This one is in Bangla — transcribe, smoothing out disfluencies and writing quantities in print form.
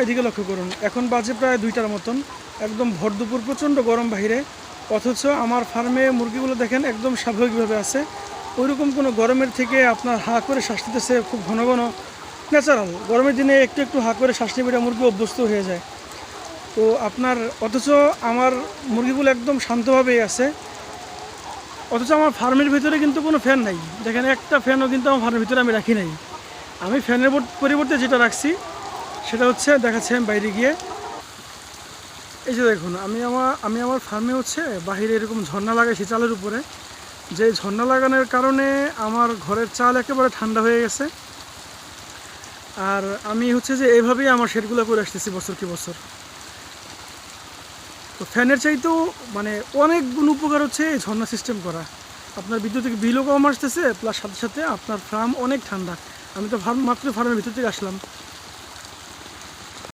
এদিকে লক্ষ্য করুন, এখন বাজে প্রায় 2টার মতন, একদম ভর দুপুর, প্রচণ্ড গরম বাইরে, অথচ আমার ফার্মে মুরগিগুলো দেখেন একদম স্বাভাবিকভাবে আছে। ওইরকম কোনো গরমের থেকে আপনার হা করে শ্বাস নিতেছে খুব ঘন ঘন, ন্যাচারাল। গরমের দিনে একটু একটু হা করে শ্বাস নিবে মুরগি অভ্যস্ত হয়ে যায়। তো আপনার অথচ আমার মুরগিগুলো একদম শান্তভাবেই আছে। অথচ আমার ফার্মের ভিতরে কিন্তু কোনো ফ্যান নাই, দেখেন একটা ফ্যানও কিন্তু আমার ফার্মের ভিতরে আমি রাখি নাই। আমি ফ্যানের পরিবর্তে যেটা রাখছি সেটা হচ্ছে, দেখাচ্ছি আমি বাইরে গিয়ে, এই যে দেখুন, আমি আমার ফার্মে হচ্ছে বাহিরে এরকম ঝর্ণা লাগাইছি চালের উপরে। যে ঝর্ণা লাগানোর কারণে আমার ঘরের চাল একেবারে ঠান্ডা হয়ে গেছে। আর আমি হচ্ছে যে এইভাবেই আমার শেডগুলো করে আসতেছি বছর কি বছর। তো ফ্যানের চাইতেও মানে অনেক গুণ উপকার হচ্ছে এই ঝর্ণা সিস্টেম করা। আপনার বিদ্যুতের বিলও কম আসতেছে, প্লাস সাথে সাথে আপনার ফার্ম অনেক ঠান্ডা। আমি তো ফার্মের ভিতর থেকে আসলাম।